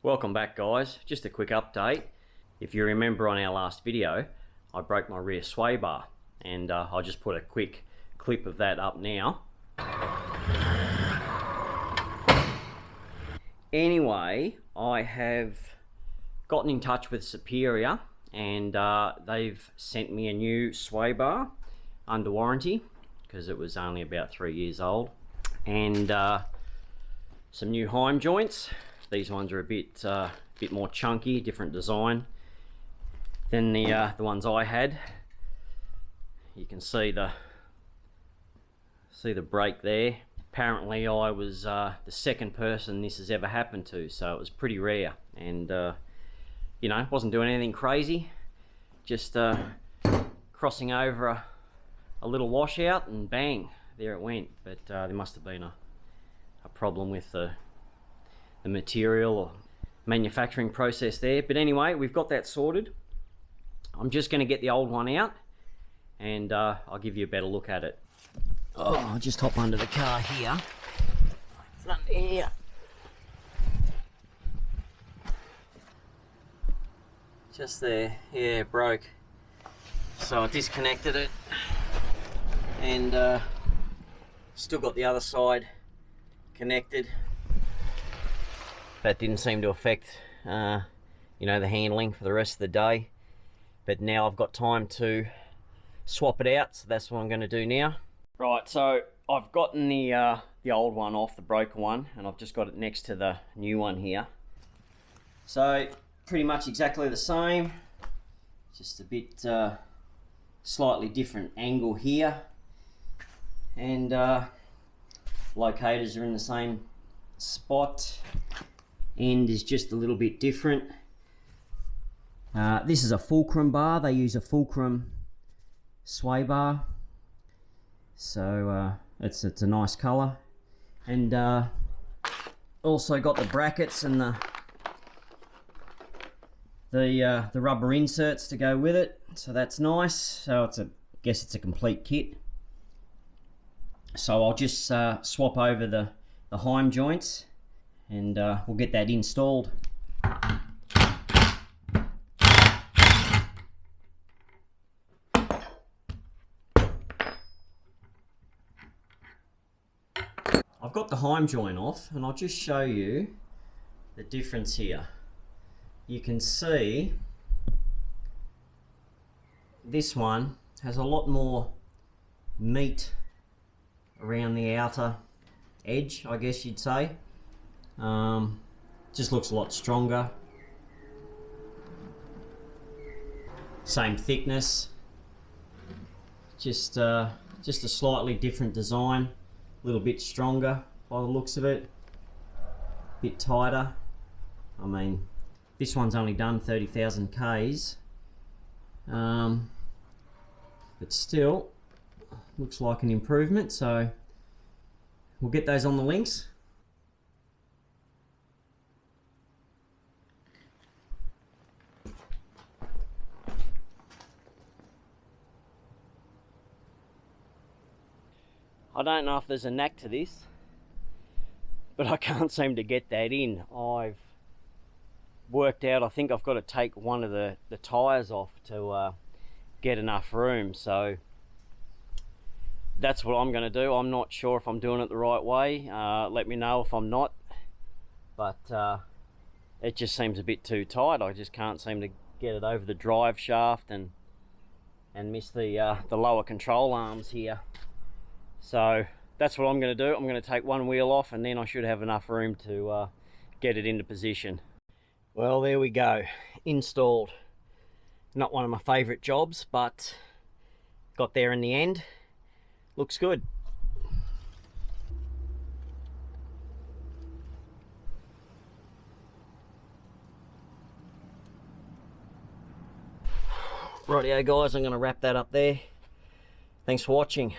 Welcome back, guys. Just a quick update. If you remember on our last video, I broke my rear sway bar, and I'll just put a quick clip of that up now. Anyway, I have gotten in touch with Superior, and they've sent me a new sway bar under warranty because it was only about 3 years old, and some new Heim joints. These ones are a bit more chunky, different design than the ones I had. You can see the break there. Apparently, I was the second person this has ever happened to, so it was pretty rare. And you know, wasn't doing anything crazy, just crossing over a little washout, and bang, there it went. But there must have been a problem with the material or manufacturing process there. But anyway, we've got that sorted. I'm just going to get the old one out, and I'll give you a better look at it. Oh, I'll just hop under the car here. Front here. Just there, yeah, it broke. So I disconnected it, and still got the other side connected. That didn't seem to affect you know, the handling for the rest of the day. But now I've got time to swap it out, so that's what I'm going to do now. Right, so I've gotten the old one off, the broken one, and I've just got it next to the new one here. So pretty much exactly the same, just a bit slightly different angle here, and locators are in the same spot. End is just a little bit different. This is a fulcrum bar. They use a fulcrum sway bar, so it's a nice color. And also got the brackets and the rubber inserts to go with it, so that's nice. So I guess it's a complete kit. So I'll just swap over the Heim joints, and we'll get that installed. I've got the Heim joint off, and I'll just show you the difference here. You can see this one has a lot more meat around the outer edge, I guess you'd say. Just looks a lot stronger. Same thickness, just a slightly different design, a little bit stronger by the looks of it, a bit tighter. I mean, this one's only done 30,000 Ks, but still looks like an improvement. So we'll get those on the links. I don't know if there's a knack to this, but I can't seem to get that in. I've worked out, I think I've got to take one of the tyres off to get enough room. So that's what I'm going to do. I'm not sure if I'm doing it the right way. Let me know if I'm not. But it just seems a bit too tight. I just can't seem to get it over the drive shaft and miss the lower control arms here. So that's what I'm going to do. I'm going to take one wheel off, and then I should have enough room to get it into position. Well, there we go, installed. Not one of my favourite jobs, but got there in the end. Looks good. Rightio guys, I'm going to wrap that up there. Thanks for watching.